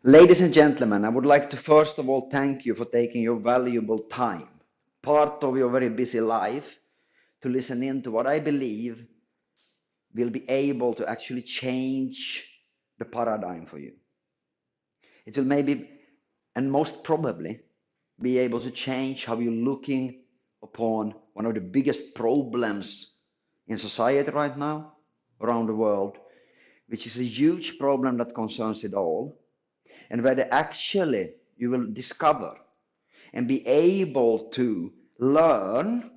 Ladies and gentlemen, I would like to first of all thank you for taking your valuable time, part of your very busy life, to listen in to what I believe will be able to actually change the paradigm for you. It will maybe and most probably be able to change how you're looking upon one of the biggest problems in society right now, around the world, which is a huge problem that concerns it all, and where actually you will discover and be able to learn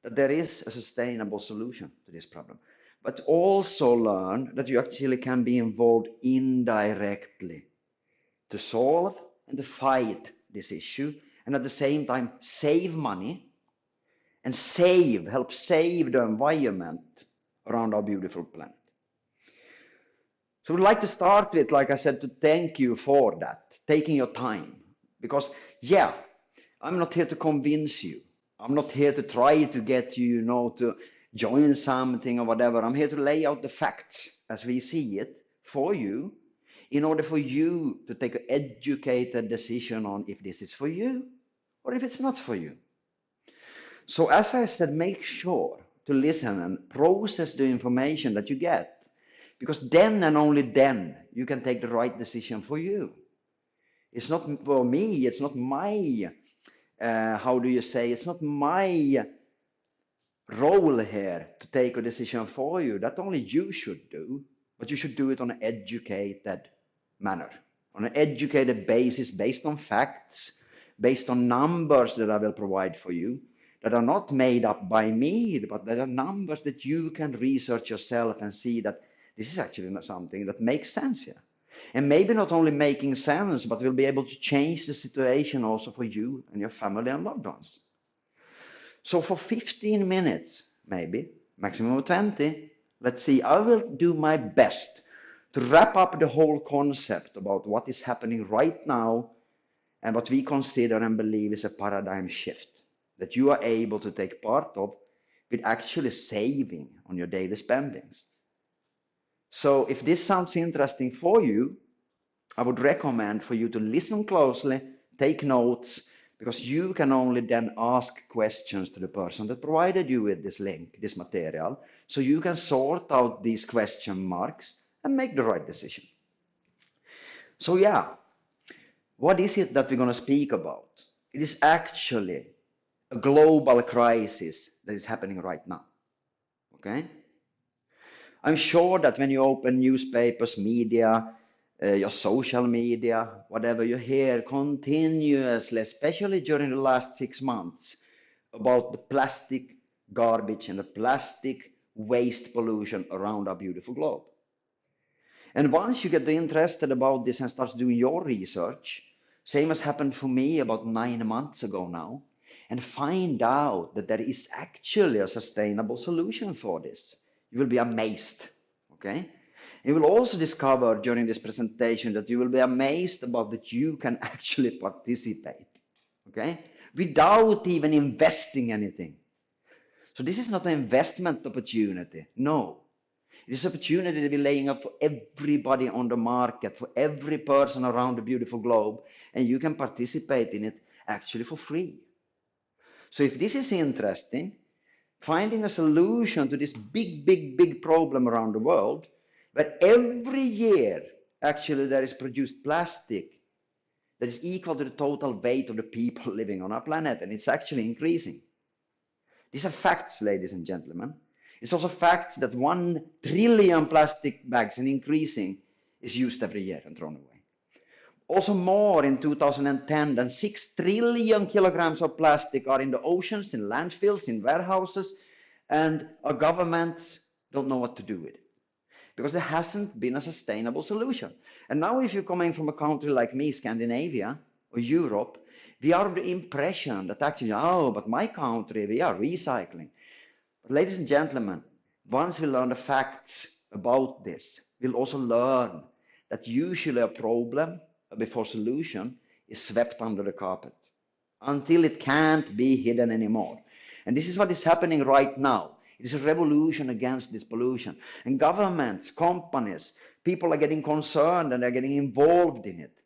that there is a sustainable solution to this problem, but also learn that you actually can be involved indirectly to solve and to fight this issue, and at the same time save money and help save the environment around our beautiful planet. So we'd like to start with, like I said, to thank you for that, taking your time. Because, yeah, I'm not here to convince you. I'm not here to try to get you, to join something or whatever. I'm here to lay out the facts as we see it for you in order for you to take an educated decision on if this is for you or if it's not for you. So as I said, make sure to listen and process the information that you get, because then and only then you can take the right decision for you. It's not for me, it's not my, it's not my role here to take a decision for you. That only you should do, but you should do it on an educated manner, on an educated basis, based on facts, based on numbers that I will provide for you, that are not made up by me, but that are numbers that you can research yourself and see that this is actually not something that makes sense here. And maybe not only making sense, but will be able to change the situation also for you and your family and loved ones. So for 15 minutes, maybe, maximum of 20, let's see, I will do my best to wrap up the whole concept about what is happening right now and what we consider and believe is a paradigm shift that you are able to take part of with actually saving on your daily spendings. So if this sounds interesting for you, I would recommend for you to listen closely, take notes, because you can only then ask questions to the person that provided you with this link, this material, so you can sort out these question marks and make the right decision. So yeah, what is it that we're going to speak about? It is actually a global crisis that is happening right now. Okay? I'm sure that when you open newspapers, media, your social media, whatever you hear continuously, especially during the last 6 months, about the plastic garbage and the plastic waste pollution around our beautiful globe. And once you get interested about this and start doing your research, same as happened for me about 9 months ago now, and find out that there is actually a sustainable solution for this, you will be amazed, okay? You will also discover during this presentation that you will be amazed about that you can actually participate, okay? Without even investing anything. So this is not an investment opportunity, no. It is an opportunity to be laying up for everybody on the market, for every person around the beautiful globe, and you can participate in it actually for free. So if this is interesting, finding a solution to this big problem around the world, where every year actually there is produced plastic that is equal to the total weight of the people living on our planet, and it's actually increasing. These are facts, ladies and gentlemen. It's also facts that 1 trillion plastic bags and increasing is used every year and thrown away. Also more in 2010 than 6 trillion kilograms of plastic are in the oceans, in landfills, in warehouses, and our governments don't know what to do with it because there hasn't been a sustainable solution. And now if you're coming from a country like me, Scandinavia or Europe, we are of the impression that actually, oh, but my country, we are recycling. But ladies and gentlemen, once we learn the facts about this, we'll also learn that usually a problem before solution is swept under the carpet until it can't be hidden anymore. And this is what is happening right now. It is a revolution against this pollution. And governments, companies, people are getting concerned and they're getting involved in it.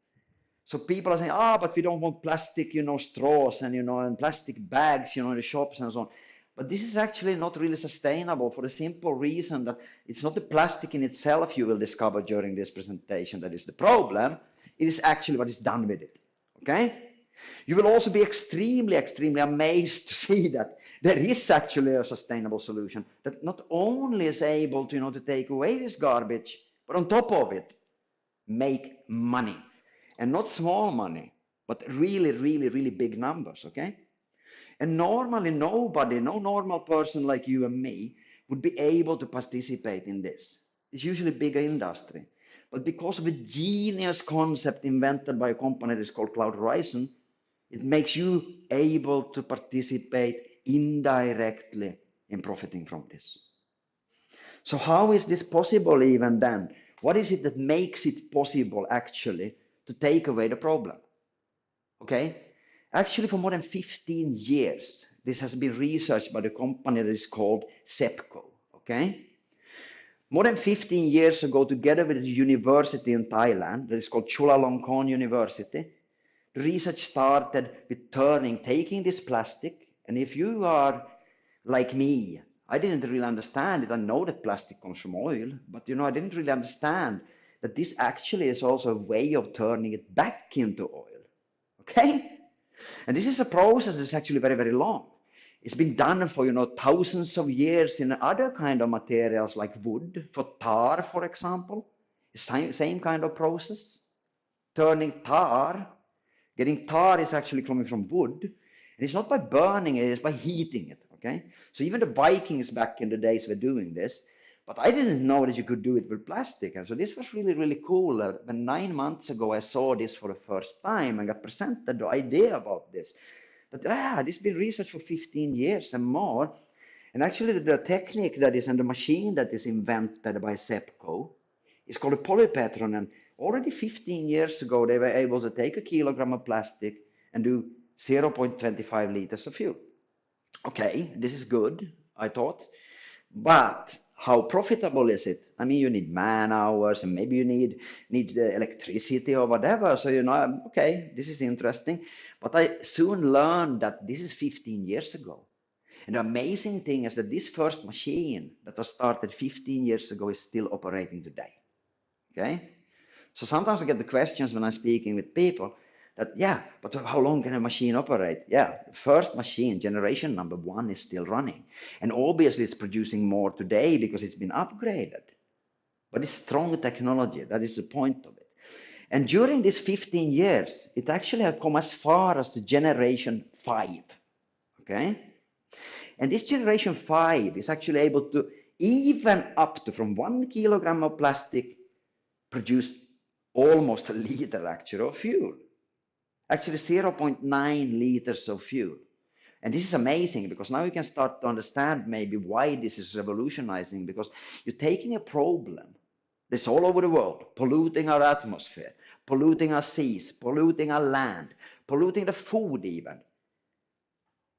So people are saying, but we don't want plastic, straws and, and plastic bags, in the shops and so on. But this is actually not really sustainable for the simple reason that it's not the plastic in itself you will discover during this presentation that is the problem. It is actually what is done with it. Okay? You will also be extremely, extremely amazed to see that there is actually a sustainable solution that not only is able to, to take away this garbage, but on top of it, make money. And not small money, but really, really, really big numbers, okay? And normally nobody, no normal person like you and me would be able to participate in this. It's usually bigger industry. But because of a genius concept invented by a company that is called Cloud Horizon, it makes you able to participate indirectly in profiting from this. So how is this possible even then? What is it that makes it possible actually to take away the problem? Okay? Actually, for more than 15 years, this has been researched by the company that is called Speco. Okay? More than 15 years ago, together with a university in Thailand that is called Chulalongkorn University, the research started with taking this plastic, and if you are like me, I didn't really understand it. I know that plastic comes from oil, but I didn't really understand that this actually is also a way of turning it back into oil. Okay? And this is a process that's actually very, very long. It's been done for, thousands of years in other kind of materials like wood, for tar, for example. Same kind of process. Getting tar is actually coming from wood. And it's not by burning it, it's by heating it, okay? So even the Vikings back in the days were doing this. But I didn't know that you could do it with plastic. And so this was really, really cool. When 9 months ago I saw this for the first time and got presented the idea about this. But this has been researched for 15 years and more. And actually the technique that is and the machine that is invented by Speco is called a polypetron. And already 15 years ago they were able to take a kilogram of plastic and do 0.25 liters of fuel. Okay, this is good, I thought. But how profitable is it? I mean, you need man hours and maybe you need electricity or whatever. So, okay, this is interesting. But I soon learned that this is 15 years ago. And the amazing thing is that this first machine that was started 15 years ago is still operating today. Okay? So sometimes I get the questions when I'm speaking with people that, but how long can a machine operate? The first machine, generation number 1, is still running. And obviously it's producing more today because it's been upgraded. But it's strong technology, that is the point of it. And during these 15 years, it actually has come as far as the generation 5. Okay? And this generation 5 is actually able to, even up to from 1 kilogram of plastic, produce almost a liter actually of fuel. Actually 0.9 liters of fuel. And this is amazing because now you can start to understand maybe why this is revolutionizing, because you're taking a problem that's all over the world, polluting our atmosphere, polluting our seas, polluting our land, polluting the food even,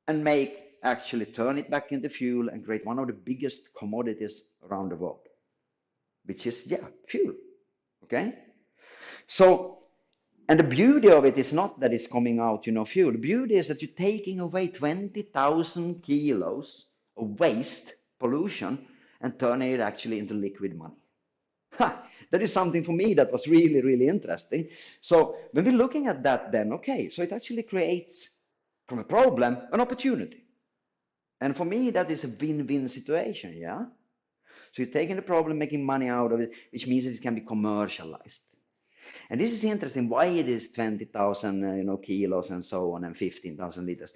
and actually turn it back into fuel and create one of the biggest commodities around the world, which is, fuel. Okay? So, and the beauty of it is not that it's coming out, fuel. The beauty is that you're taking away 20,000 kilos of waste, pollution, and turning it actually into liquid money. That is something for me that was really, really interesting. So when we're looking at that then, okay, so it actually creates from a problem an opportunity. And for me, that is a win-win situation, yeah? So you're taking the problem, making money out of it, which means that it can be commercialized. And this is interesting why it is 20,000 kilos and so on and 15,000 liters.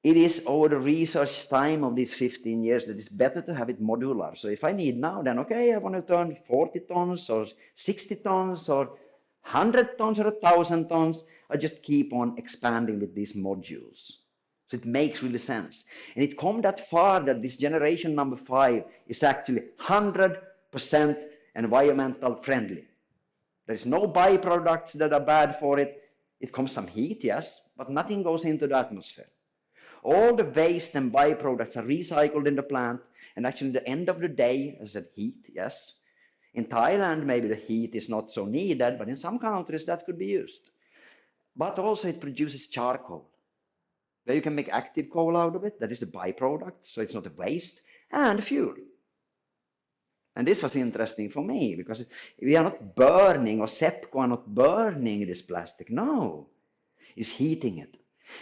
It is over the research time of these 15 years that it's better to have it modular. So if I need now, then okay, I want to turn 40 tons or 60 tons or 100 tons or 1,000 tons. I just keep on expanding with these modules. So it makes really sense. And it come that far that this generation number 5 is actually 100% environmental friendly. There is no byproducts that are bad for it. It comes some heat, yes, but nothing goes into the atmosphere. All the waste and byproducts are recycled in the plant, and actually at the end of the day, as I said, heat, yes. In Thailand, maybe the heat is not so needed, but in some countries that could be used. but also it produces charcoal, where you can make active coal out of it. That is the byproduct, so it's not a waste, and fuel. And this was interesting for me because we are not burning, or Sepco are not burning this plastic. No, it's heating it,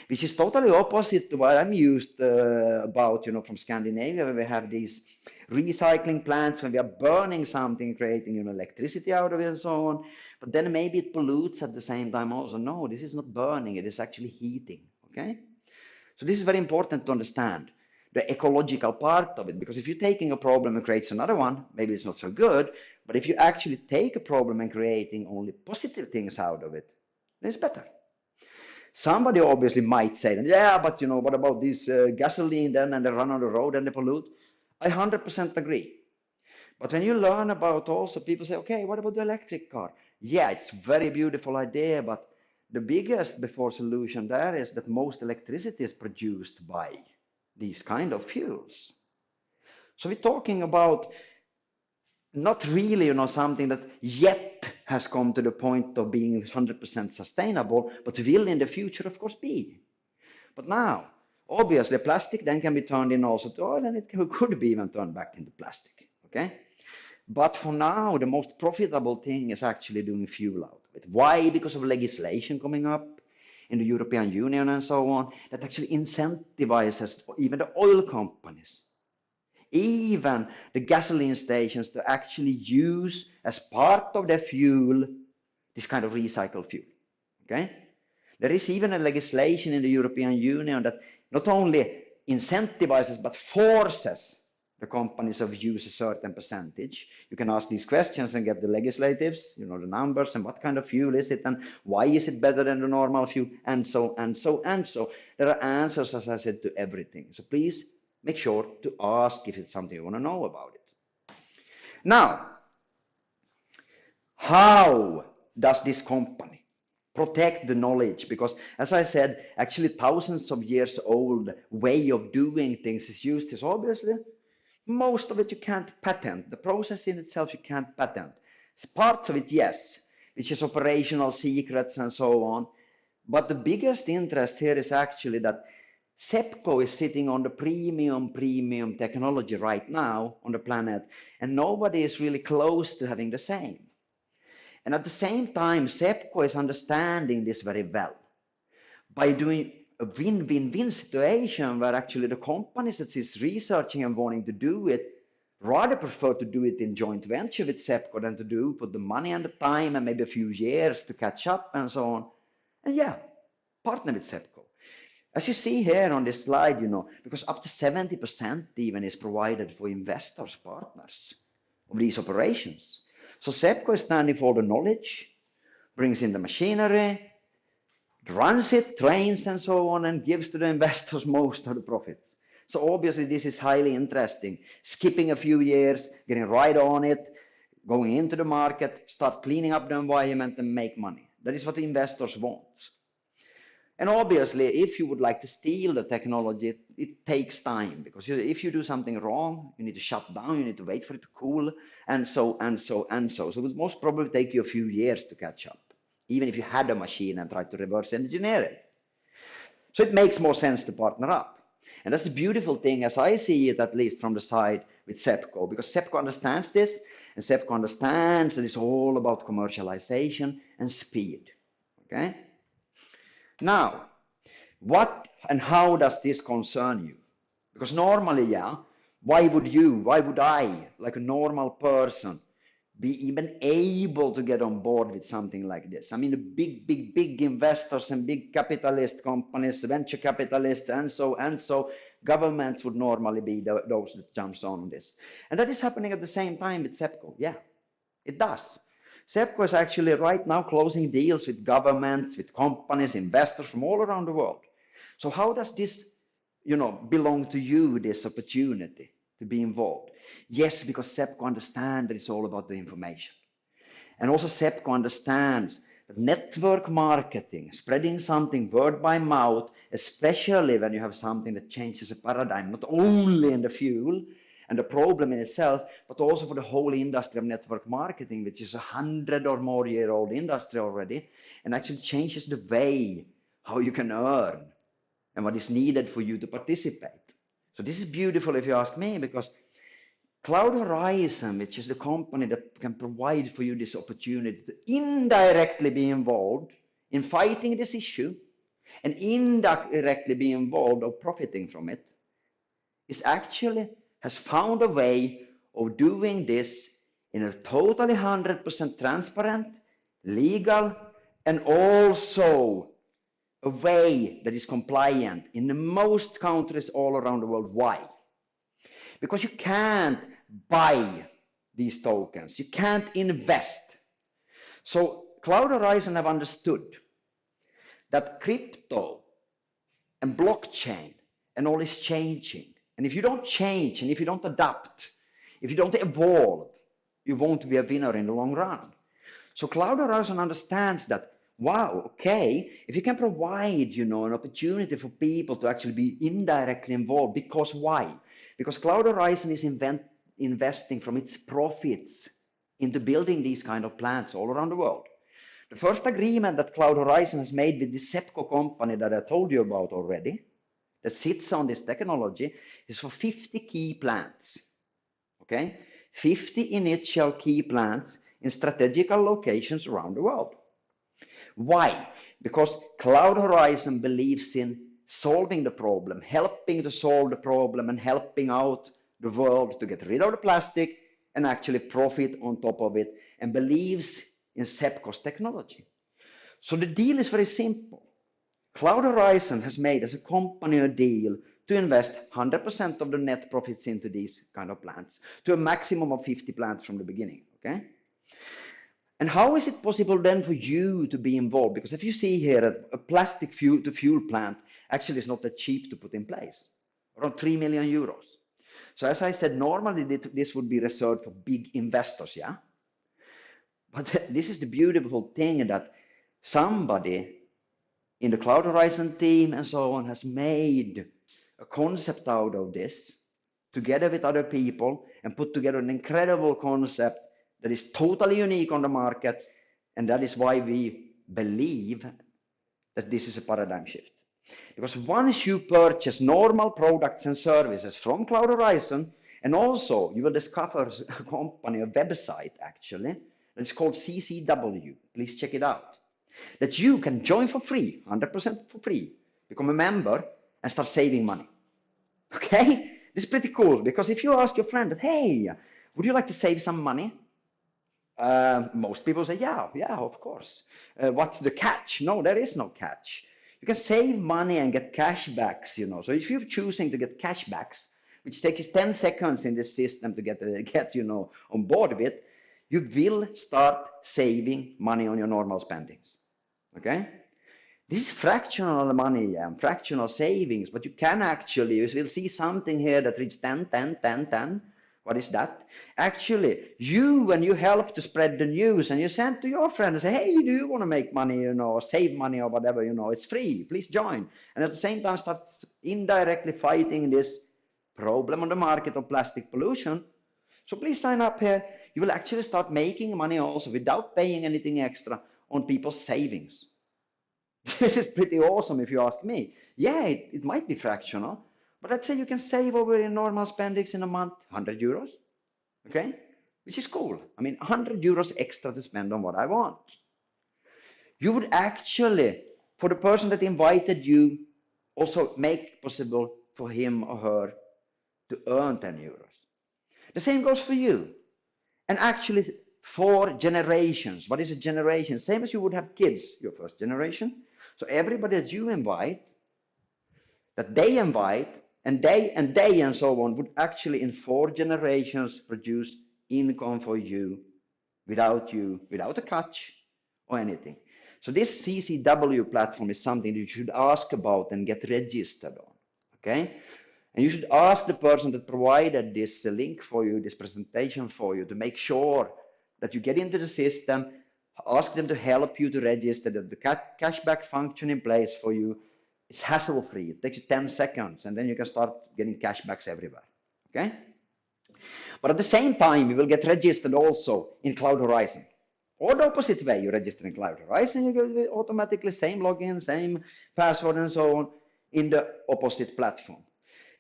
which is totally opposite to what I'm used about, from Scandinavia, where we have these recycling plants when we are burning something, creating electricity out of it and so on. But then maybe it pollutes at the same time also. No, this is not burning, it is actually heating. Okay? So this is very important to understand the ecological part of it, because if you're taking a problem and creates another one, maybe it's not so good. But if you actually take a problem and creating only positive things out of it, then it's better. Somebody obviously might say that, yeah, but what about this gasoline then, and they run on the road and they pollute? I 100% agree. But when you learn about also, people say, okay, what about the electric car? Yeah, it's a very beautiful idea, but the biggest before solution there is that most electricity is produced by these kind of fuels. So we're talking about not really, something that yet has come to the point of being 100% sustainable, but will in the future, of course, be. But now, obviously, plastic then can be turned in also to oil, and it could be even turned back into plastic. Okay? But for now, the most profitable thing is actually doing fuel out of it. Why? Because of legislation coming up in the European Union and so on, that actually incentivizes even the oil companies, even the gasoline stations, to actually use as part of their fuel this kind of recycled fuel. Okay? There is even a legislation in the European Union that not only incentivizes but forces the companies of use a certain percentage. You can ask these questions and get the legislatives, the numbers and what kind of fuel is it and why is it better than the normal fuel, and so and so and so. There are answers, as I said, to everything. So please make sure to ask if it's something you want to know about it. Now, how does this company protect the knowledge? Because as I said, actually thousands of years old way of doing things is used. Is obviously most of it you can't patent. The process in itself you can't patent. Parts of it, yes, which is operational secrets and so on. But the biggest interest here is actually that Sepco is sitting on the premium technology right now on the planet, and nobody is really close to having the same. And at the same time, Sepco is understanding this very well by doing a win-win-win situation where actually the companies that is researching and wanting to do it rather prefer to do it in joint venture with Sepco than to put the money and the time and maybe a few years to catch up and so on. And yeah, partner with Sepco. As you see here on this slide, because up to 70% even is provided for investors, partners of these operations. So Sepco is standing for the knowledge, brings in the machinery, runs it, trains and so on, and gives to the investors most of the profits. So obviously this is highly interesting. Skipping a few years, getting right on it, going into the market, start cleaning up the environment and make money. That is what the investors want. And obviously, if you would like to steal the technology, it takes time, because if you do something wrong, you need to shut down, you need to wait for it to cool, and so and so and so. So it will most probably take you a few years to catch up, even if you had a machine and tried to reverse engineer it. So it makes more sense to partner up. And that's the beautiful thing, as I see it, at least from the side with Sepco, because Sepco understands this, and Sepco understands that it's all about commercialization and speed. Okay? Now, what and how does this concern you? Because normally, why would I, like a normal person, be even able to get on board with something like this? I mean, the big investors and big capitalist companies, venture capitalists, and so, governments would normally be those that jumps on this. And that is happening at the same time with Sepco. Yeah, it does. Sepco is actually right now closing deals with governments, with companies, investors from all around the world. So how does this, belong to you, this opportunity to be involved? Yes, because Sepco understands that it's all about the information. And also Sepco understands that network marketing, spreading something word by mouth, especially when you have something that changes a paradigm, not only in the fuel, and the problem in itself, but also for the whole industry of network marketing, which is 100 or more year old industry already, and actually changes the way how you can earn and what is needed for you to participate. So this is beautiful if you ask me, because Cloud Horizon, which is the company that can provide for you this opportunity to indirectly be involved in fighting this issue and indirectly be involved of profiting from it, is actually has found a way of doing this in a totally 100% transparent, legal, and also a way that is compliant in the most countries all around the world. Why? Because you can't buy these tokens. You can't invest. So Cloud Horizon have understood that crypto and blockchain and all is changing. And if you don't change and if you don't adapt, if you don't evolve, you won't be a winner in the long run. So Cloud Horizon understands that, wow, okay, if you can provide, an opportunity for people to actually be indirectly involved, because why? Because Cloud Horizon is investing from its profits into building these kind of plants all around the world. The first agreement that Cloud Horizon has made with the Speco company that I told you about already, that sits on this technology, is for 50 key plants. Okay? 50 initial key plants in strategical locations around the world. Why? Because Cloud Horizon believes in solving the problem, helping to solve the problem, and helping out the world to get rid of the plastic and actually profit on top of it, and believes in Speco's technology. So the deal is very simple. Cloud Horizon has made as a company a deal to invest 100% of the net profits into these kind of plants, to a maximum of 50 plants from the beginning. Okay? And how is it possible then for you to be involved? Because if you see here, a plastic fuel to fuel plant actually is not that cheap to put in place, around 3 million euros. So as I said, normally this would be reserved for big investors, yeah? But this is the beautiful thing, that somebody in the Cloud Horizon team and so on has made a concept out of this together with other people and put together an incredible concept that is totally unique on the market, and that is why we believe that this is a paradigm shift. Because once you purchase normal products and services from Cloud Horizon, and also you will discover a company, a website actually, that is called CCW. Please check it out. That you can join for free, 100% for free, become a member and start saving money. Okay? This is pretty cool, because if you ask your friend, hey, would you like to save some money? Most people say, yeah, of course. What's the catch? No, there is no catch. You can save money and get cashbacks, So if you're choosing to get cashbacks, which takes 10 seconds in this system to get on board with, you will start saving money on your normal spendings. Okay? This is fractional money, fractional savings, but you can actually, you will see something here that reads 10, 10, 10, 10. What is that? Actually, when you help to spread the news and you send to your friend and say, hey, do you want to make money, or save money or whatever, it's free, please join. And at the same time, start indirectly fighting this problem on the market of plastic pollution. So please sign up here. You will actually start making money also without paying anything extra on people's savings. This is pretty awesome if you ask me. Yeah, it might be fractional, but let's say you can save over in normal spendings in a month, 100 euros, okay? Which is cool. I mean, 100 euros extra to spend on what I want. You would actually, for the person that invited you, also make possible for him or her to earn 10 euros. The same goes for you. And actually, for generations. What is a generation? Same as you would have kids, your first generation. So everybody that you invite, that they invite, and they and so on, would actually in 4 generations produce income for you without a catch or anything. So this CCW platform is something that you should ask about and get registered on. Okay? And you should ask the person that provided this link for you, this presentation for you, to make sure that you get into the system, ask them to help you to register, that the cashback function in place for you. It's hassle-free. It takes you 10 seconds, and then you can start getting cashbacks everywhere. Okay? But at the same time, you will get registered also in Cloud Horizon. Or the opposite way, you register in Cloud Horizon, you get automatically same login, same password and so on in the opposite platform.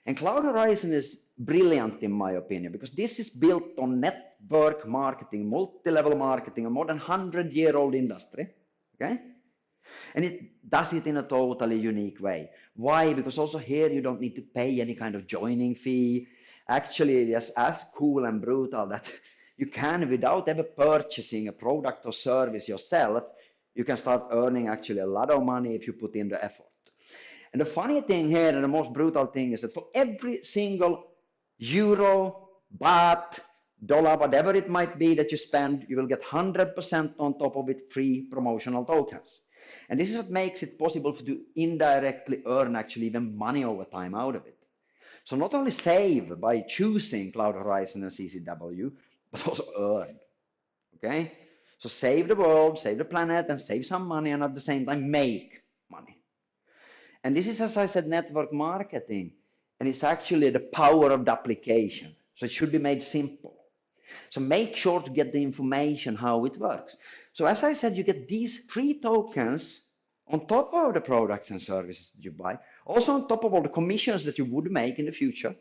And Cloud Horizon is brilliant in my opinion because this is built on network marketing, multi-level marketing, a more than 100-year-old industry. Okay? And it does it in a totally unique way. Why? Because also here you don't need to pay any kind of joining fee. Actually, it's as cool and brutal that you can, without ever purchasing a product or service yourself, you can start earning actually a lot of money if you put in the effort. And the funny thing here, and the most brutal thing, is that for every single euro, baht, dollar, whatever it might be that you spend, you will get 100% on top of it free promotional tokens. And this is what makes it possible to indirectly earn actually even money over time out of it. So not only save by choosing Cloud Horizon and CCW, but also earn. Okay? So save the world, save the planet, and save some money, and at the same time make money. And this is, as I said, network marketing. And it's actually the power of the application. So it should be made simple. So make sure to get the information how it works. So as I said, you get these free tokens on top of the products and services that you buy, also on top of all the commissions that you would make in the future,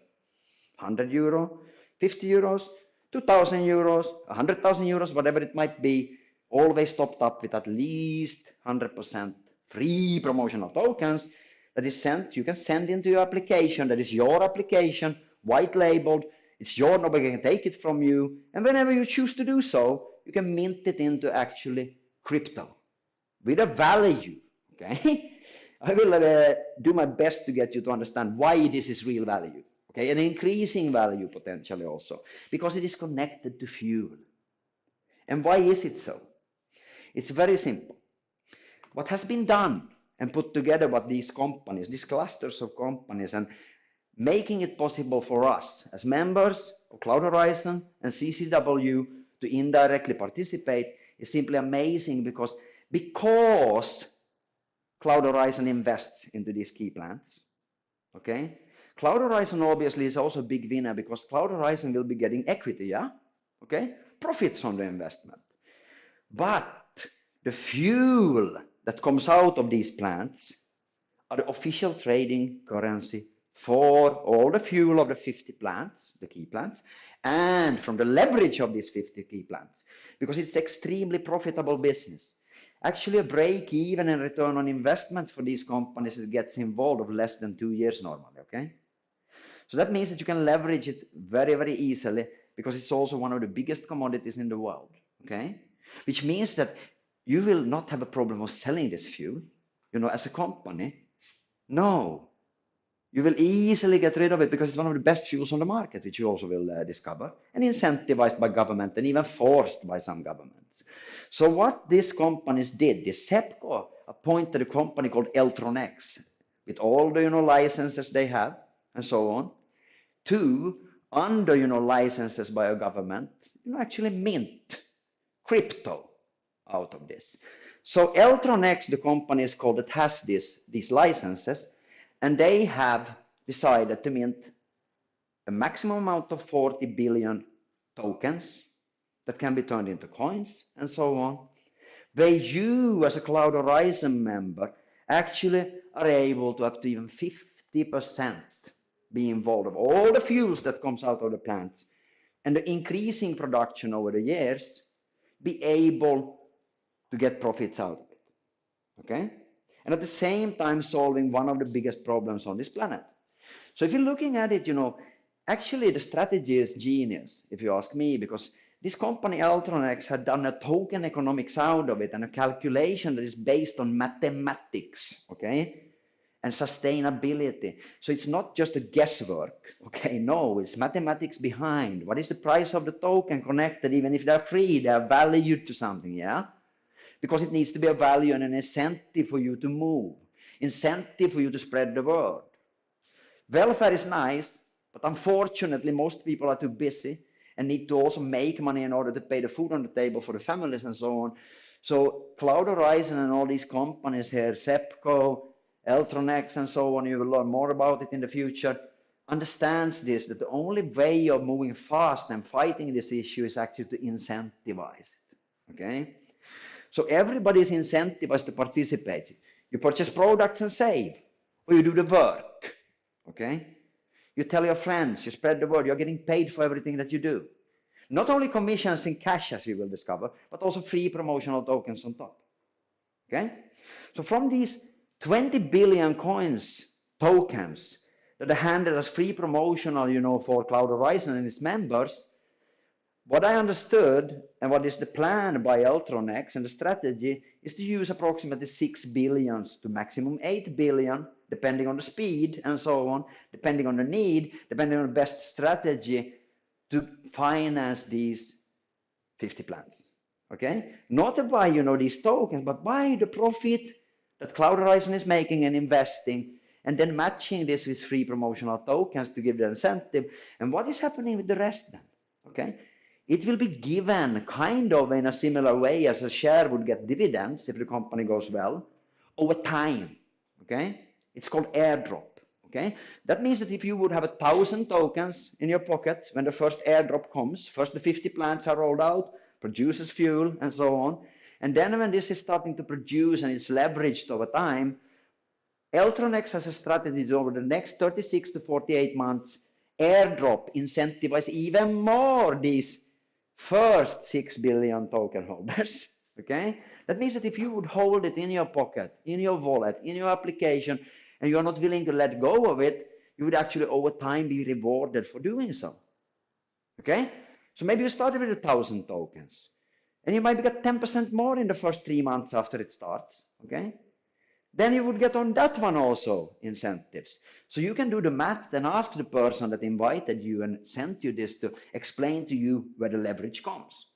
100 euro, 50 euros, 2,000 euros, 100,000 euros, whatever it might be, always topped up with at least 100% free promotional tokens that is sent. You can send into your application. That is your application, white labeled. It's your, nobody can take it from you. And whenever you choose to do so, you can mint it into actually crypto with a value. Okay, I will do my best to get you to understand why this is real value. Okay, and increasing value potentially also because it is connected to fuel. And why is it so? It's very simple. What has been done and put together by these companies, these clusters of companies, and making it possible for us as members of Cloud Horizon and CCW to indirectly participate is simply amazing because Cloud Horizon invests into these key plants. Okay? Cloud Horizon obviously is also a big winner because Cloud Horizon will be getting equity, yeah? Okay? Profits from the investment. But the fuel that comes out of these plants are the official trading currency for all the fuel of the 50 plants, the key plants, and from the leverage of these 50 key plants, because it's extremely profitable business. Actually, a break even and return on investment for these companies that gets involved of less than 2 years normally, okay? So that means that you can leverage it very, very easily because it's also one of the biggest commodities in the world, okay? Which means that you will not have a problem of selling this fuel, you know, as a company. No, you will easily get rid of it because it's one of the best fuels on the market, which you also will discover, and incentivized by government and even forced by some governments. So what these companies did, this Speco appointed a company called Eltronex with all the licenses they have and so on, to under licenses by a government, actually mint crypto out of this. So Eltronex, the company is called that has these licenses, and they have decided to mint a maximum amount of 40 billion tokens that can be turned into coins and so on, where you as a Cloud Horizon member actually are able to up to even 50% be involved of all the fuels that comes out of the plants and the increasing production over the years, be able to get profits out of it, okay? And at the same time solving one of the biggest problems on this planet. So if you're looking at it, actually the strategy is genius, if you ask me, because this company Eltronex had done a token economics out of it and a calculation that is based on mathematics, okay, and sustainability. So it's not just a guesswork, okay, no, it's mathematics behind. What is the price of the token connected? Even if they're free, they're valued to something, yeah? Because it needs to be a value and an incentive for you to move, incentive for you to spread the word. Welfare is nice, but unfortunately most people are too busy and need to also make money in order to pay the food on the table for the families and so on. So Cloud Horizon and all these companies here, Speco, Eltronex and so on, you will learn more about it in the future, understands this, that the only way of moving fast and fighting this issue is actually to incentivize it. Okay? So everybody is incentivized to participate. You purchase products and save, or you do the work. Okay? You tell your friends, you spread the word, you're getting paid for everything that you do. Not only commissions in cash, as you will discover, but also free promotional tokens on top. Okay? So from these 20 billion coins, tokens, that are handed as free promotional, for Cloud Horizon and its members, what I understood and what is the plan by Eltronex and the strategy is to use approximately 6 billions to maximum 8 billion, depending on the speed and so on, depending on the need, depending on the best strategy to finance these 50 plans. Okay? Not by, these tokens, but by the profit that Cloud Horizon is making and investing, and then matching this with free promotional tokens to give the incentive. And what is happening with the rest then? Okay? It will be given kind of in a similar way as a share would get dividends if the company goes well over time. Okay? It's called airdrop. Okay? That means that if you would have 1,000 tokens in your pocket when the first airdrop comes, first the 50 plants are rolled out, produces fuel and so on, and then when this is starting to produce and it's leveraged over time, Eltronex has a strategy to over the next 36 to 48 months airdrop, incentivize even more these first 6 billion token holders. Okay? That means that if you would hold it in your pocket, in your wallet, in your application, and you're not willing to let go of it, you would actually over time be rewarded for doing so. Okay? So maybe you started with 1,000 tokens, and you might get 10% more in the first 3 months after it starts. Okay? Then you would get on that one also incentives. So you can do the math and ask the person that invited you and sent you this to explain to you where the leverage comes.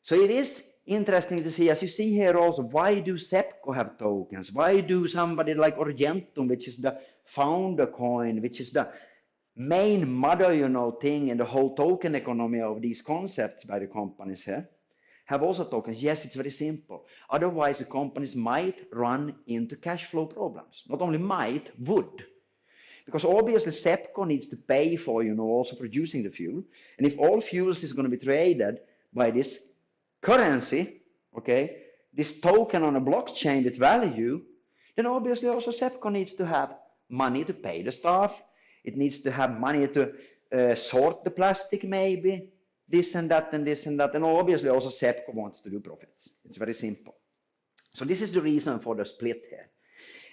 So it is interesting to see, as you see here also, why do Speco have tokens? Why do somebody like Argentum, which is the founder coin, which is the main mother, thing in the whole token economy of these concepts by the companies here, have also tokens? Yes, it's very simple. Otherwise, the companies might run into cash flow problems. Not only might, would. Because obviously Speco needs to pay for, also producing the fuel. And if all fuels is going to be traded by this currency, okay, this token on a blockchain with value, then obviously also Speco needs to have money to pay the staff. It needs to have money to sort the plastic maybe. This and that and this and that, and obviously also Speco wants to do profits. It's very simple. So this is the reason for the split here.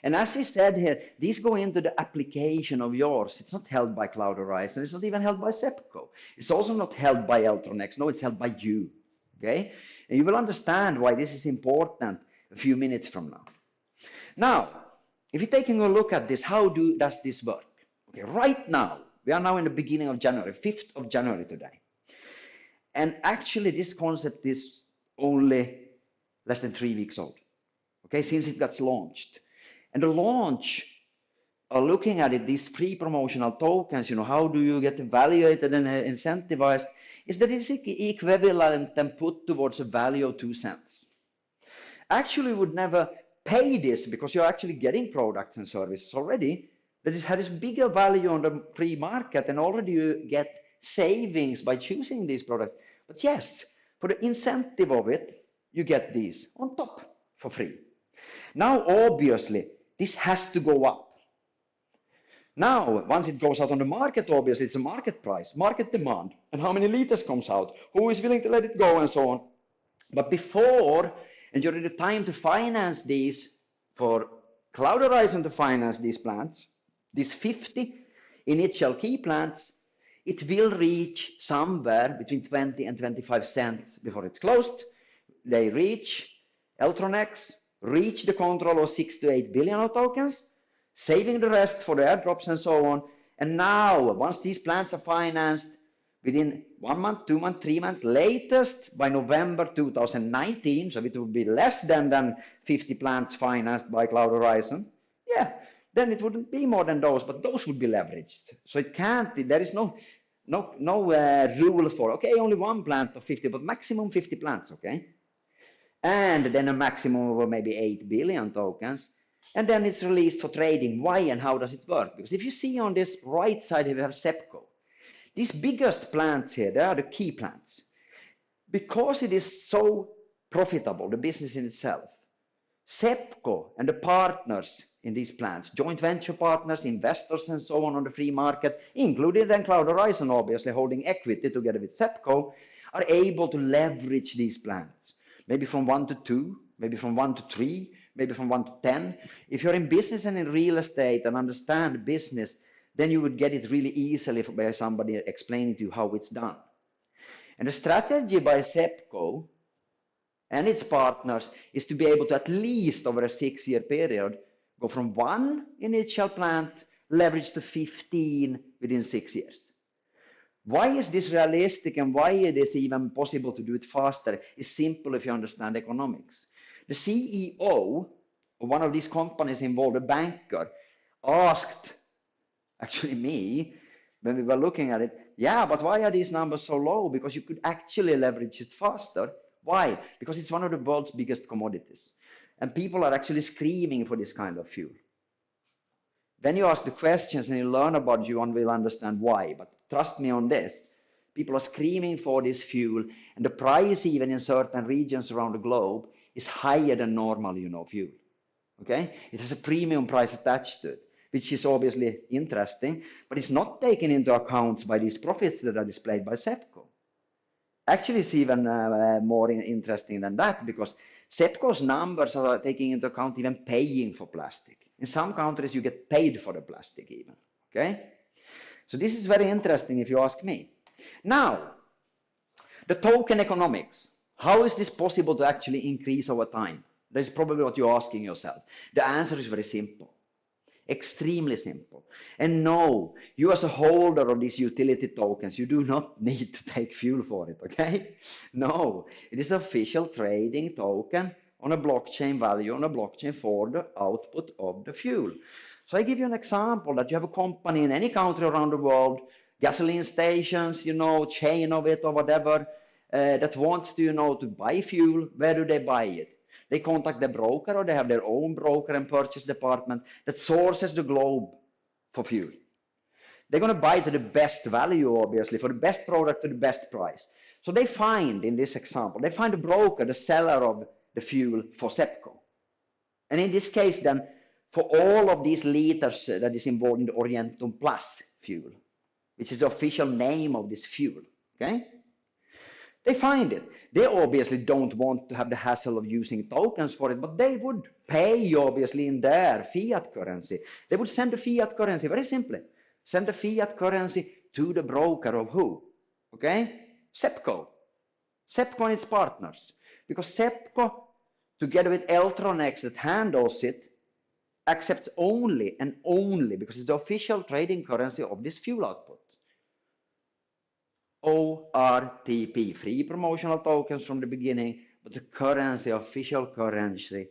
And as we said here, these go into the application of yours. It's not held by Cloud Horizon. It's not even held by Speco. It's also not held by Eltronex. No, it's held by you. Okay? And you will understand why this is important a few minutes from now. Now, if you're taking a look at this, how does this work? Okay, right now, we are now in the beginning of January, 5th of January today. And actually, this concept is only less than 3 weeks old, okay, since it got launched. And the launch, looking at it, these free promotional tokens, how do you get evaluated and incentivized, is that it's equivalent and put towards a value of 2 cents. Actually, you would never pay this because you're actually getting products and services already, that it has bigger value on the free market, and already you get savings by choosing these products. But yes, for the incentive of it, you get these on top for free. Now, obviously, this has to go up. Now, once it goes out on the market, obviously, it's a market price, market demand, and how many liters comes out, who is willing to let it go, and so on. But before, and during the time to finance these, for Cloud Horizon to finance these plants, these 50 initial key plants, it will reach somewhere between 20 and 25 cents before it's closed. They reach, Eltronex, reach the control of 6 to 8 billion of tokens, saving the rest for the airdrops and so on. And now, once these plants are financed, within 1 month, 2 months, 3 months, latest by November 2019, so it will be less than 50 plants financed by Cloud Horizon, yeah, then it wouldn't be more than those, but those would be leveraged. So it can't, there is no rule for, okay, only 1 plant of 50, but maximum 50 plants, okay? And then a maximum of maybe 8 billion tokens. And then it's released for trading. Why and how does it work? Because if you see on this right side, we have Speco. These biggest plants here, they are the key plants. Because it is so profitable, the business in itself, Speco and the partners in these plants, joint venture partners, investors and so on the free market, including then Cloud Horizon obviously holding equity together with Speco, are able to leverage these plants. Maybe from 1 to 2, maybe from 1 to 3, maybe from 1 to 10. If you're in business and in real estate and understand business, then you would get it really easily by somebody explaining to you how it's done. And the strategy by Speco and its partners is to be able to at least over a 6-year period go from 1 initial plant leverage to 15 within 6 years. Why is this realistic and why it is even possible to do it faster is simple if you understand economics. The CEO of one of these companies involved, a banker, asked actually me when we were looking at it, yeah, but why are these numbers so low? Because you could actually leverage it faster. Why? Because it's one of the world's biggest commodities. And people are actually screaming for this kind of fuel. When you ask the questions and you learn about it, you will understand why. But trust me on this. People are screaming for this fuel, and the price even in certain regions around the globe is higher than normal, fuel. Okay? It has a premium price attached to it, which is obviously interesting, but it's not taken into account by these profits that are displayed by Speco. Actually, it's even more interesting than that, because Speco's numbers are taking into account even paying for plastic. In some countries, you get paid for the plastic even. Okay? So this is very interesting if you ask me. Now, the token economics. How is this possible to actually increase over time? That is probably what you're asking yourself. The answer is very simple. Extremely simple. And no, you as a holder of these utility tokens, you do not need to take fuel for it, okay? No, it is official trading token on a blockchain value, on a blockchain for the output of the fuel. So I give you an example that you have a company in any country around the world, gasoline stations, chain of it or whatever, that wants to, to buy fuel. Where do they buy it? They contact the broker or they have their own broker and purchase department that sources the globe for fuel. They're going to buy to the best value, obviously, for the best product to the best price. So they find, in this example, they find the broker, the seller of the fuel for Speco. And in this case, then, for all of these liters that is involved in the Orientum Plus fuel, which is the official name of this fuel, okay? They find it. They obviously don't want to have the hassle of using tokens for it, but they would pay, obviously, in their fiat currency. They would send the fiat currency, very simply, send the fiat currency to the broker of who? Okay? Speco. Speco and its partners. Because Speco, together with Eltronex that handles it, accepts only and only, because it's the official trading currency of this fuel output. ORTP, free promotional tokens from the beginning, but the currency, official currency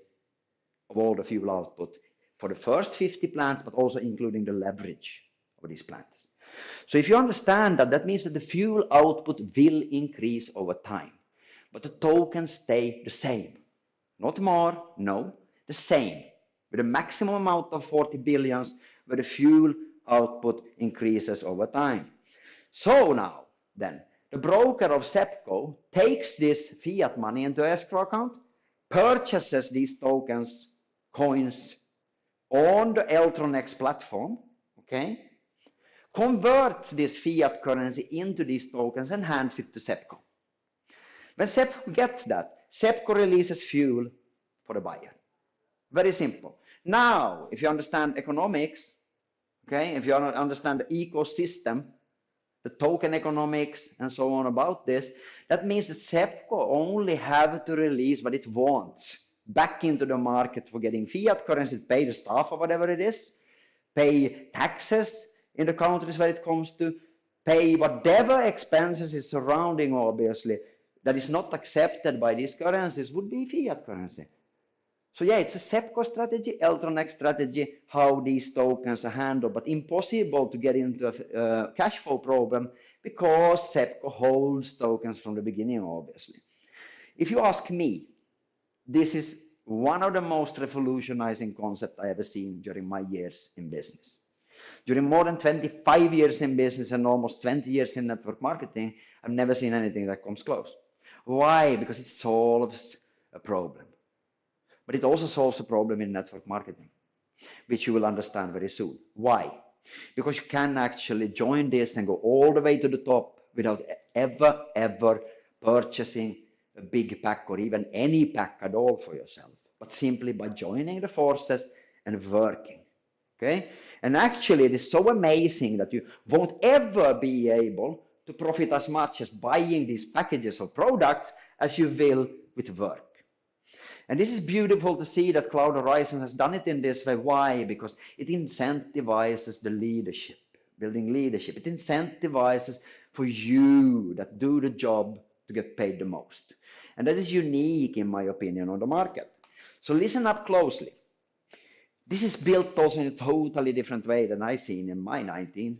of all the fuel output for the first 50 plants, but also including the leverage of these plants. So if you understand that, that means that the fuel output will increase over time, but the tokens stay the same. Not more, no, the same, with a maximum amount of 40 billions, where the fuel output increases over time. So now, then, the broker of Speco takes this fiat money into escrow account, purchases these tokens, coins, on the Eltronex platform, okay? Converts this fiat currency into these tokens and hands it to Speco. When Speco gets that, Speco releases fuel for the buyer. Very simple. Now, if you understand economics, okay, if you understand the ecosystem, the token economics and so on about this, that means that Speco only have to release what it wants back into the market for getting fiat currency, pay the staff or whatever it is, pay taxes in the countries where it comes to, pay whatever expenses is surrounding, obviously, that is not accepted by these currencies would be fiat currency. So yeah, it's a Speco strategy, Eltronex strategy, how these tokens are handled, but impossible to get into a cash flow problem because Speco holds tokens from the beginning, obviously. If you ask me, this is one of the most revolutionizing concepts I ever seen during my years in business. During more than 25 years in business and almost 20 years in network marketing, I've never seen anything that comes close. Why? Because it solves a problem. But it also solves a problem in network marketing, which you will understand very soon. Why? Because you can actually join this and go all the way to the top without ever purchasing a big pack or even any pack at all for yourself, but simply by joining the forces and working. Okay? And actually, it is so amazing that you won't ever be able to profit as much as buying these packages of products as you will with work. And this is beautiful to see that Cloud Horizon has done it in this way. Why? Because it incentivizes the leadership, building leadership. It incentivizes for you that do the job to get paid the most. And that is unique, in my opinion, on the market. So listen up closely. This is built also in a totally different way than I've seen in my 19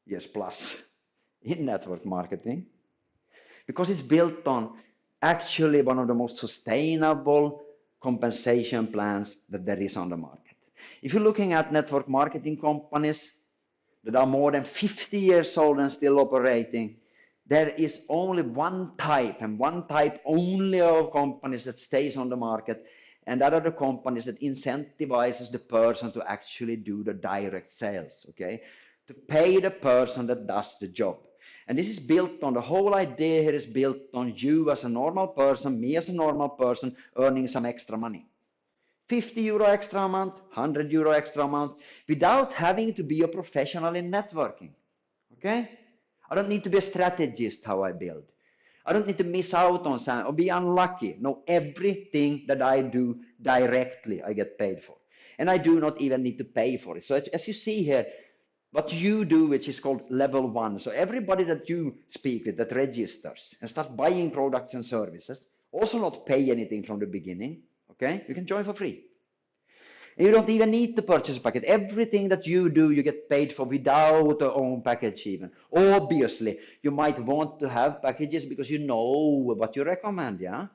years plus in network marketing, because it's built on actually one of the most sustainable compensation plans that there is on the market. If you're looking at network marketing companies that are more than 50 years old and still operating, there is only one type and one type only of companies that stays on the market, and that are the companies that incentivizes the person to actually do the direct sales, okay? To pay the person that does the job. And this is built on, the whole idea here is built on you as a normal person, me as a normal person, earning some extra money. 50 euro extra a month, 100 euro extra a month, without having to be a professional in networking, okay? I don't need to be a strategist how I build. I don't need to miss out on something or be unlucky. No, everything that I do directly, I get paid for. And I do not even need to pay for it. So as you see here, what you do, which is called level 1. So everybody that you speak with that registers and start buying products and services, also not pay anything from the beginning, okay? You can join for free. And you don't even need to purchase a package. Everything that you do, you get paid for without your own package even. Obviously, you might want to have packages because you know what you recommend, yeah?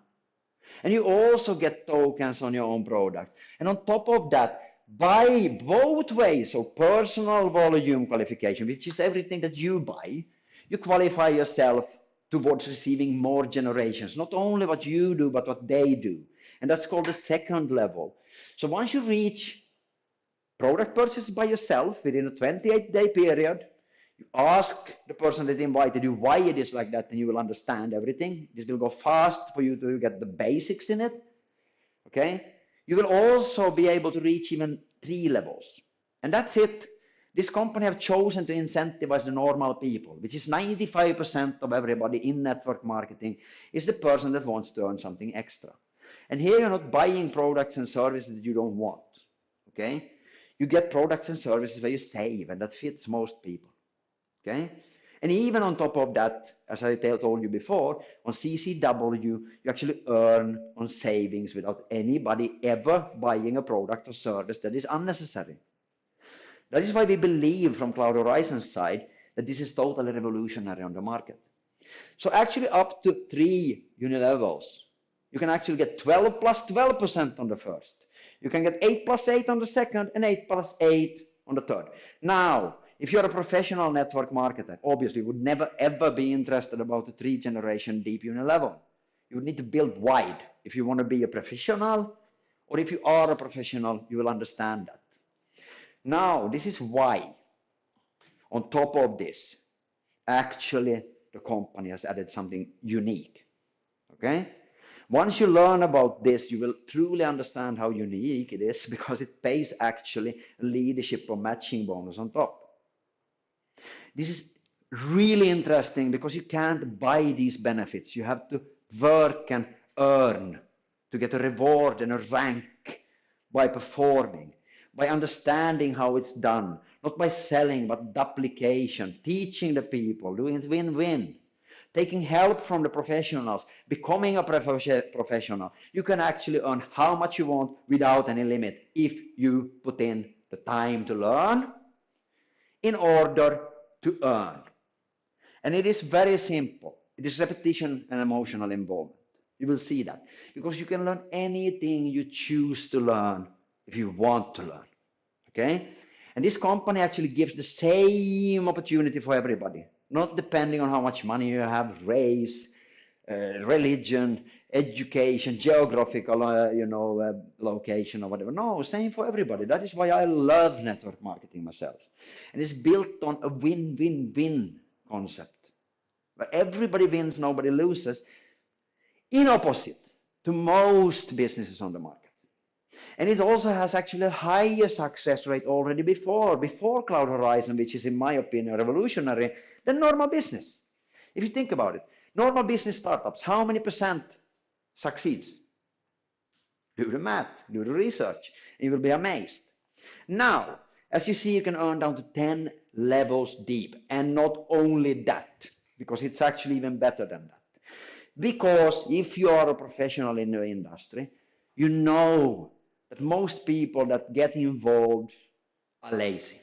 And you also get tokens on your own product. And on top of that, buy both ways, so personal volume qualification, which is everything that you buy, you qualify yourself towards receiving more generations, not only what you do, but what they do. And that's called the second level. So once you reach product purchase by yourself within a 28-day period, you ask the person that invited you why it is like that, and you will understand everything. This will go fast for you to get the basics in it, okay? You will also be able to reach even 3 levels. And that's it. This company have chosen to incentivize the normal people, which is 95% of everybody in network marketing is the person that wants to earn something extra. And here you're not buying products and services that you don't want, okay? You get products and services where you save, and that fits most people, okay? And even on top of that, as I told you before, on CCW, you actually earn on savings without anybody ever buying a product or service that is unnecessary. That is why we believe from Cloud Horizon's side that this is totally revolutionary on the market. So actually up to 3 unilevels, you can actually get 12 plus 12% on the first. You can get 8 plus 8 on the second and 8 plus 8 on the third. Now, if you're a professional network marketer, obviously you would never ever be interested about the 3-generation deep unilevel. You would need to build wide if you want to be a professional, or if you are a professional, you will understand that. Now, this is why, on top of this, actually the company has added something unique, okay? Once you learn about this, you will truly understand how unique it is, because it pays actually a leadership or matching bonus on top. This is really interesting because you can't buy these benefits. You have to work and earn to get a reward and a rank by performing, by understanding how it's done, not by selling, but duplication, teaching the people, doing it win-win, taking help from the professionals, becoming a professional. You can actually earn how much you want without any limit if you put in the time to learn in order to earn. And it is very simple. It is repetition and emotional involvement. You will see that. Because you can learn anything you choose to learn if you want to learn. Okay? And this company actually gives the same opportunity for everybody, not depending on how much money you have, race, religion, education, geographical, location or whatever. No, same for everybody. That is why I love network marketing myself. And it's built on a win-win-win concept, where everybody wins, nobody loses, in opposite to most businesses on the market. And it also has actually a higher success rate already before Cloud Horizon, which is in my opinion revolutionary, than normal business. If you think about it, normal business startups, how many percent succeeds? Do the math, do the research, and you will be amazed. Now, as you see, you can earn down to 10 levels deep, and not only that, because it's actually even better than that. Because if you are a professional in the industry, you know that most people that get involved are lazy,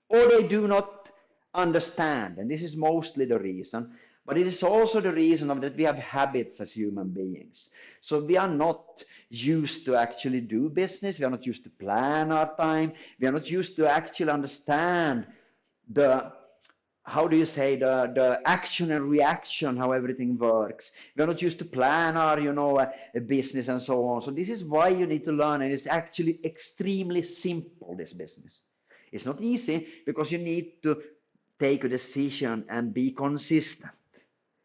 or they do not understand, and this is mostly the reason, but it is also the reason of that we have habits as human beings. So we are not used to actually do business, we are not used to plan our time, we are not used to actually understand the action and reaction, how everything works. We're not used to plan our, business and so on. So this is why you need to learn, and it's actually extremely simple, this business. It's not easy because you need to take a decision and be consistent.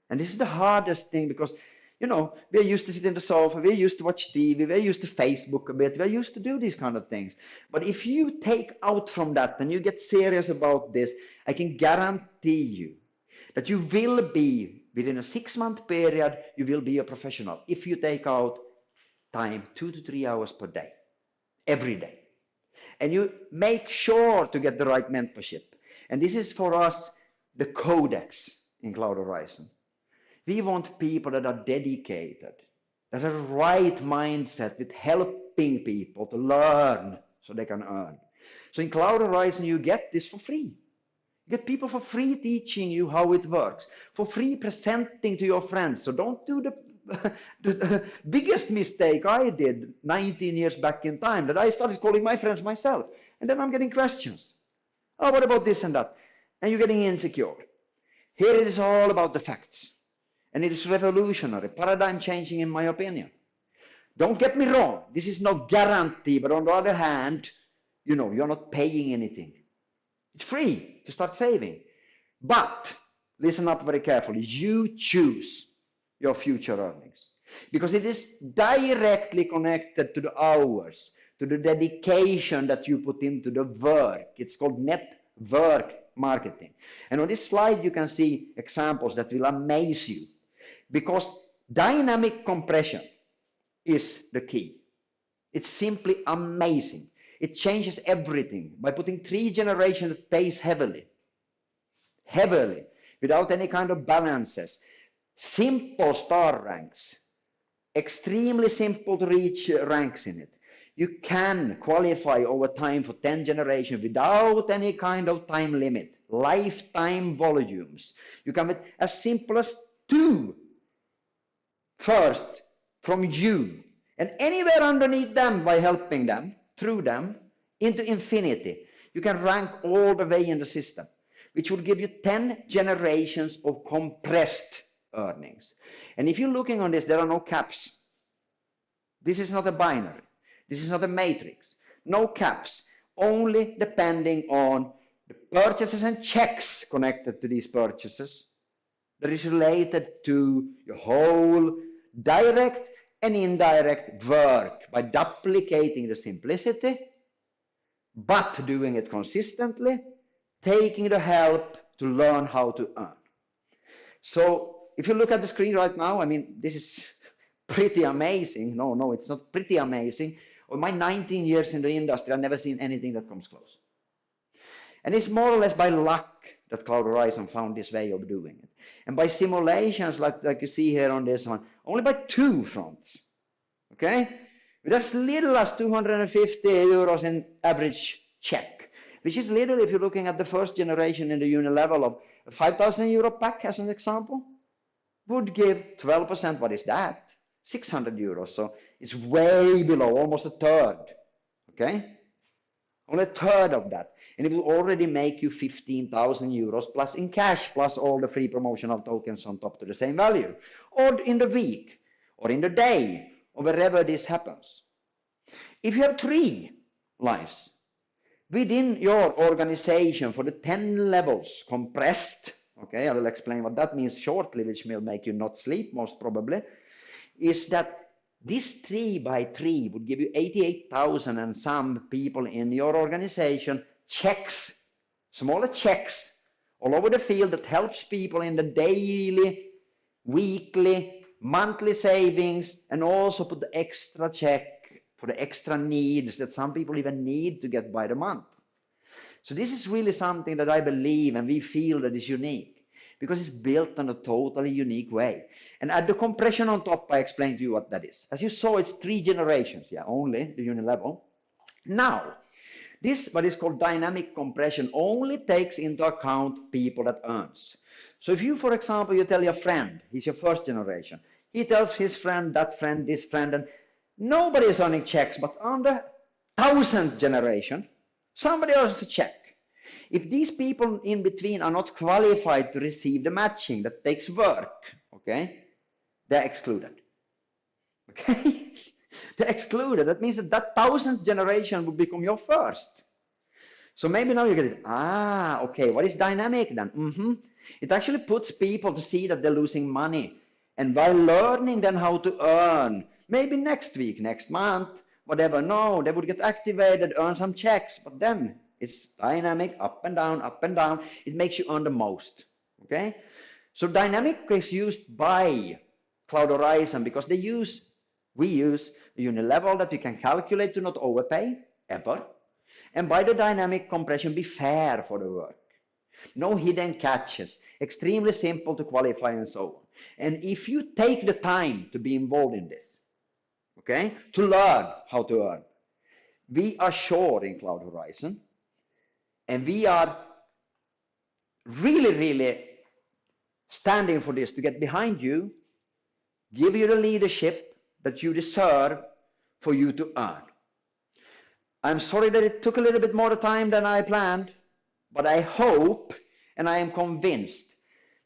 And this is the hardest thing because, we're used to sit in the sofa, we're used to watch TV, we're used to Facebook a bit, we're used to do these kind of things. But if you take out from that and you get serious about this, I can guarantee you that you will be, within a 6-month period, you will be a professional if you take out time 2 to 3 hours per day, every day. And you make sure to get the right mentorship. And this is for us the codex in Cloud Horizon. We want people that are dedicated, that have the right mindset with helping people to learn so they can earn. So in Cloud Horizon, you get this for free. You get people for free teaching you how it works, for free presenting to your friends. So don't do the biggest mistake I did 19 years back in time, that I started calling my friends myself. And then I'm getting questions. Oh, what about this and that? And you're getting insecure. Here it is all about the facts. And it is revolutionary, paradigm changing in my opinion. Don't get me wrong, this is no guarantee, but on the other hand, you're not paying anything. It's free to start saving. But, listen up very carefully, you choose your future earnings. Because it is directly connected to the hours, to the dedication that you put into the work. It's called network marketing. And on this slide you can see examples that will amaze you. Because dynamic compression is the key. It's simply amazing. It changes everything by putting 3 generations that pays heavily, without any kind of balances. Simple star ranks, extremely simple to reach ranks in it. You can qualify over time for 10 generations without any kind of time limit, lifetime volumes. You can with as simple as 2 first from you, and anywhere underneath them by helping them, through them, into infinity. You can rank all the way in the system, which would give you 10 generations of compressed earnings. And if you're looking on this, there are no caps. This is not a binary. This is not a matrix. No caps, only depending on the purchases and checks connected to these purchases that is related to your whole direct and indirect work by duplicating the simplicity, but doing it consistently, taking the help to learn how to earn. So if you look at the screen right now, this is pretty amazing. No, it's not pretty amazing. In my 19 years in the industry, I've never seen anything that comes close. And it's more or less by luck that Cloud Horizon found this way of doing it. And by simulations like you see here on this one, only by 2 fronts. Okay? With as little as 250 euros in average check, which is literally, if you're looking at the first generation in the unit level of a 5,000 euro pack as an example, would give 12%. What is that? 600 euros. So it's way below, almost a third. Okay? Only a third of that. And it will already make you 15,000 euros plus in cash, plus all the free promotional tokens on top to the same value. Or in the week, or in the day, or wherever this happens. If you have 3 lines within your organization for the 10 levels compressed, okay, I will explain what that means shortly, which will make you not sleep most probably, is that this 3 by 3 would give you 88,000 and some people in your organization checks, smaller checks all over the field that helps people in the daily, weekly, monthly savings, and also put the extra check for the extra needs that some people even need to get by the month. So this is really something that I believe and we feel that is unique, because it's built in a totally unique way. And add the compression on top, I explained to you what that is. As you saw, it's 3 generations, yeah, only the unit level. Now, this, what is called dynamic compression, only takes into account people that earns. So if you, for example, you tell your friend, he's your first generation, he tells his friend, that friend, this friend, and nobody is earning checks, but on the 1000th generation, somebody earns a check. If these people in between are not qualified to receive the matching that takes work, okay, they're excluded. Okay? They're excluded. That means that that 1000th generation will become your first. So maybe now you get it. Ah, okay, what is dynamic then? It actually puts people to see that they're losing money. And by learning then how to earn, maybe next week, next month, whatever, no, they would get activated, earn some checks, but then it's dynamic, up and down, up and down. It makes you earn the most, okay? So dynamic is used by Cloud Horizon because we use a unit level that we can calculate to not overpay, ever. And by the dynamic compression, be fair for the work. No hidden catches, extremely simple to qualify and so on. And if you take the time to be involved in this, okay, to learn how to earn, we are sure in Cloud Horizon, and we are really standing for this, to get behind you, give you the leadership that you deserve for you to earn. I'm sorry that it took a little bit more time than I planned, but I hope and I am convinced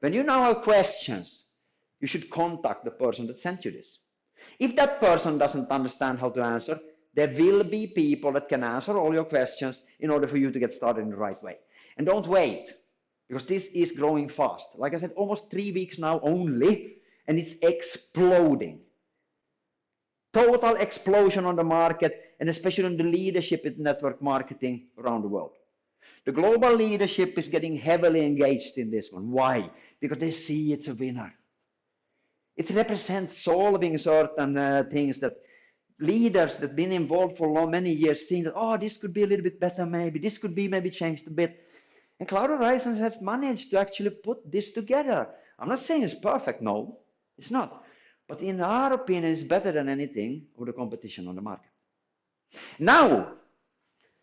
when you now have questions, you should contact the person that sent you this. If that person doesn't understand how to answer, there will be people that can answer all your questions in order for you to get started in the right way. And don't wait, because this is growing fast. Like I said, almost 3 weeks now only, and it's exploding. Total explosion on the market, and especially on the leadership in network marketing around the world. The global leadership is getting heavily engaged in this one. Why? Because they see it's a winner. It represents solving certain things that leaders that have been involved for many years seeing that, oh, this could be a little bit better maybe, this could be maybe changed a bit. And Cloud Horizons has managed to actually put this together. I'm not saying it's perfect, no, it's not. But in our opinion, it's better than anything of the competition on the market. Now,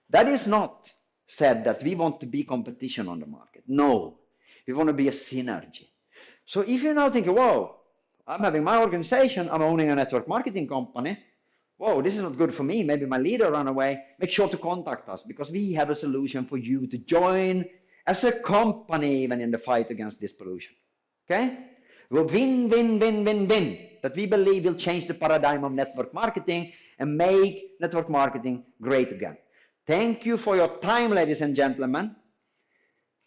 that is not said that we want to be competition on the market. No, we want to be a synergy. So if you're now thinking, whoa, I'm having my organization, I'm owning a network marketing company, whoa, this is not good for me, maybe my leader ran away, make sure to contact us because we have a solution for you to join as a company even in the fight against this pollution. Okay? We'll win, win, win, win, win. That we believe will change the paradigm of network marketing and make network marketing great again. Thank you for your time, ladies and gentlemen.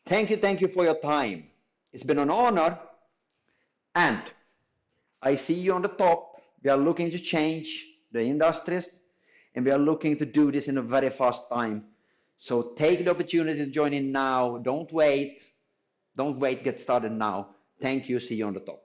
Thank you for your time. It's been an honor. And I see you on the top. We are looking to change the industries, and we are looking to do this in a very fast time. So take the opportunity to join in now. Don't wait. Don't wait. Get started now. Thank you. See you on the top.